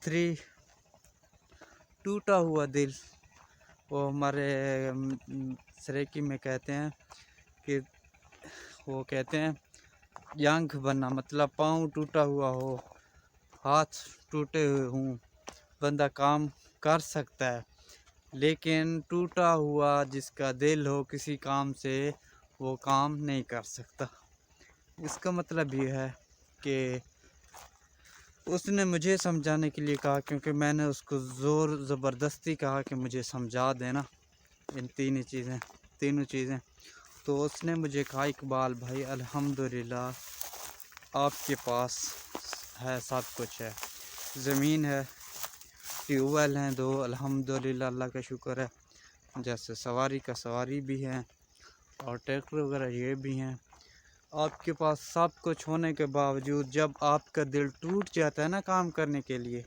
3 ٹوٹا ہوا دل، وہ ہمارے سریکی میں کہتے ہیں کہ وہ کہتے ہیں جانگ بننا، مطلب پاؤں ٹوٹا ہوا ہو، ہاتھ ٹوٹے ہوئے ہوں، بندہ کام کر سکتا ہے، لیکن ٹوٹا ہوا جس کا دل ہو کسی کام سے وہ کام نہیں کر سکتا۔ اس کا مطلب یہ ہے کہ اس نے مجھے سمجھانے کے لیے کہا، کیونکہ میں نے اس کو زور زبردستی کہا کہ مجھے سمجھا دینا ان تینوں چیزیں، تو اس نے مجھے کہا اقبال بھائی الحمدللہ آپ کے پاس ہے، سب کچھ ہے، زمین ہے، ٹیوب ویل ہیں 2، الحمدللہ اللہ کا شکر ہے، جیسے سواری بھی ہے اور ٹریکٹر وغیرہ یہ بھی ہیں۔ آپ کے پاس سب کچھ ہونے کے باوجود جب آپ کا دل ٹوٹ جاتا ہے نا کام کرنے کے لیے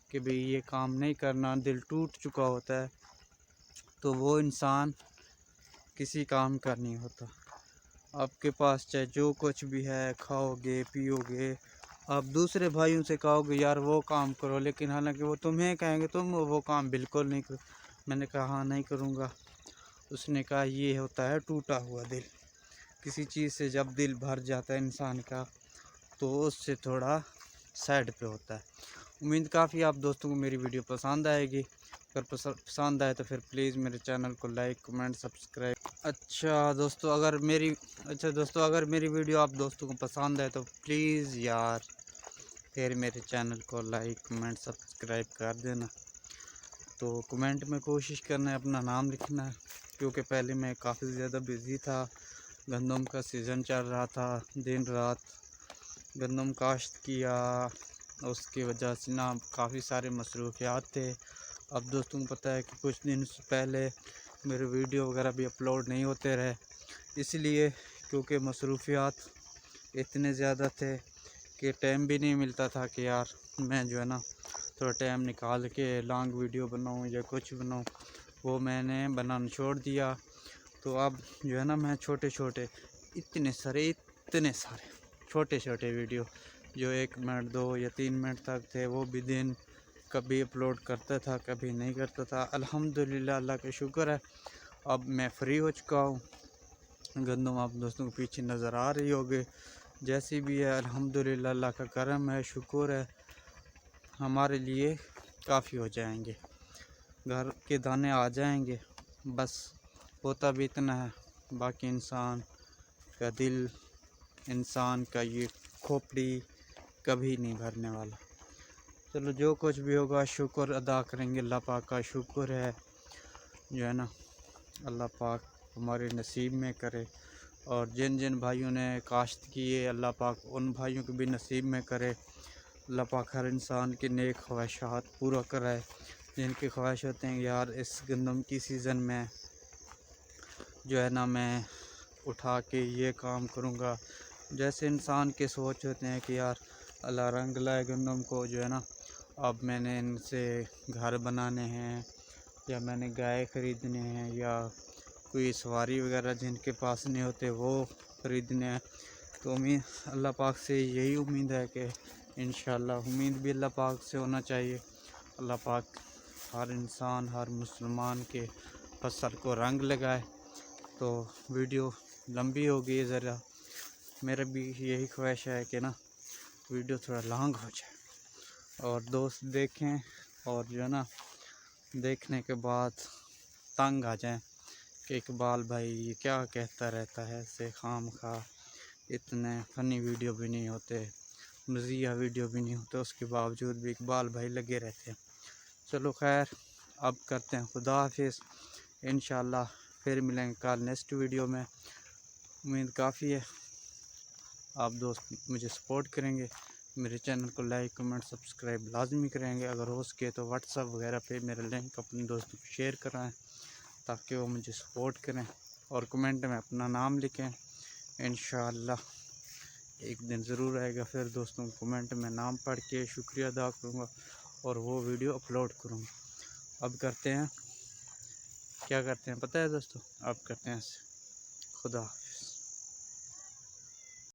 کہ بھئی یہ کام نہیں کرنا، دل ٹوٹ چکا ہوتا ہے، تو وہ انسان کسی کام کا نہیں ہوتا۔ آپ کے پاس چاہے جو کچھ بھی ہے، کھاؤ گے پیو گے، آپ دوسرے بھائیوں سے کہو گے یار وہ کام کرو، لیکن حالانکہ وہ تمہیں کہیں گے تم وہ کام بالکل نہیں کرو۔ میں نے کہا ہاں نہیں کروں گا۔ اس نے کہا یہ ہوتا ہے ٹوٹا ہوا دل۔ کسی چیز سے جب دل بھر جاتا ہے انسان کا تو اس سے تھوڑا سائڈ پہ ہوتا ہے۔ امید کافی آپ دوستوں کو میری ویڈیو پسند آئے گی، اگر پسند آئے تو پھر پلیز میرے چینل کو لائک کمنٹ سبسکرائب۔ اچھا دوستو اگر میری ویڈیو آپ دوستوں کو پسند آئے تو پلیز یار پھر میرے چینل کو لائک کمنٹ سبسکرائب کر دینا۔ تو کمنٹ میں کوشش کرنا ہے اپنا نام لکھنا ہے، کیونکہ پہلے میں کافی زیادہ بزی تھا، گندم کا سیزن چل رہا تھا، دن رات گندم کاشت کیا، اس کی وجہ سے نا کافی سارے مصروفیات تھے۔ اب دوستوں کو پتہ ہے کہ کچھ دن سے پہلے میرے ویڈیو وغیرہ بھی اپلوڈ نہیں ہوتے رہے، اس لیے کیونکہ مصروفیات اتنے زیادہ تھے کہ ٹائم بھی نہیں ملتا تھا کہ یار میں جو ہے نا تھوڑا ٹائم نکال کے لانگ ویڈیو بناؤں یا کچھ بناؤں، وہ میں نے بنانا چھوڑ دیا۔ تو اب جو ہے نا میں اتنے سارے چھوٹے ویڈیو جو 1 منٹ 2 یا 3 منٹ تک تھے وہ بھی دن کبھی اپلوڈ کرتا تھا کبھی نہیں کرتا تھا۔ الحمدللہ اللہ کا شکر ہے اب میں فری ہو چکا ہوں۔ گندم آپ دوستوں کو پیچھے نظر آ رہی ہوگی، جیسی بھی ہے الحمدللہ اللہ کا کرم ہے، شکر ہے، ہمارے لیے کافی ہو جائیں گے، گھر کے دانے آ جائیں گے، بس ہوتا بھی اتنا ہے۔ باقی انسان کا دل، انسان کا یہ کھوپڑی کبھی نہیں بھرنے والا۔ چلو جو کچھ بھی ہوگا شکر ادا کریں گے، اللہ پاک کا شکر ہے جو ہے نا اللہ پاک ہمارے نصیب میں کرے، اور جن جن بھائیوں نے کاشت کی ہے اللہ پاک ان بھائیوں کو بھی نصیب میں کرے۔ اللہ پاک ہر انسان کے نیک خواہشات پورا کرائے، جن کی خواہش ہوتے ہیں یار اس گندم کی سیزن میں جو ہے نا میں اٹھا کے یہ کام کروں گا، جیسے انسان کے سوچ ہوتے ہیں کہ یار اللہ رنگ لائے گندم کو جو ہے نا، اب میں نے ان سے گھر بنانے ہیں یا میں نے گائے خریدنے ہیں یا کوئی سواری وغیرہ جن کے پاس نہیں ہوتے وہ خریدنے ہیں، تو اللہ پاک سے یہی امید ہے کہ انشاءاللہ امید بھی اللہ پاک سے ہونا چاہیے، اللہ پاک ہر انسان ہر مسلمان کے فصل کو رنگ لگائے۔ تو ویڈیو لمبی ہوگی ذرا، میرا بھی یہی خواہش ہے کہ نا ویڈیو تھوڑا لانگ ہو جائے اور دوست دیکھیں، اور جو ہے نا دیکھنے کے بعد تنگ آ جائیں کہ اقبال بھائی یہ کیا کہتا رہتا ہے، ایسے خام خواہ اتنے فنی ویڈیو بھی نہیں ہوتے، مزیح ویڈیو بھی نہیں ہوتے، اس کے باوجود بھی اقبال بھائی لگے رہتے ہیں۔ چلو خیر اب کرتے ہیں خدا حافظ، انشاءاللہ پھر ملیں گے کل نیکسٹ ویڈیو میں۔ امید کافی ہے آپ دوست مجھے سپورٹ کریں گے، میرے چینل کو لائک کمنٹ سبسکرائب لازمی کریں گے، اگر ہو سکے تو واٹس ایپ وغیرہ پہ میرا لنک اپنے دوستوں کو شیئر کرائیں تاکہ وہ مجھے سپورٹ کریں، اور کمنٹ میں اپنا نام لکھیں، انشاءاللہ ایک دن ضرور آئے گا پھر دوستوں کمنٹ میں نام پڑھ کے شکریہ ادا کروں گا اور وہ ویڈیو اپلوڈ کروں گا۔ اب کرتے ہیں کیا کرتے ہیں پتہ ہے دوستوں، اب کرتے ہیں خدا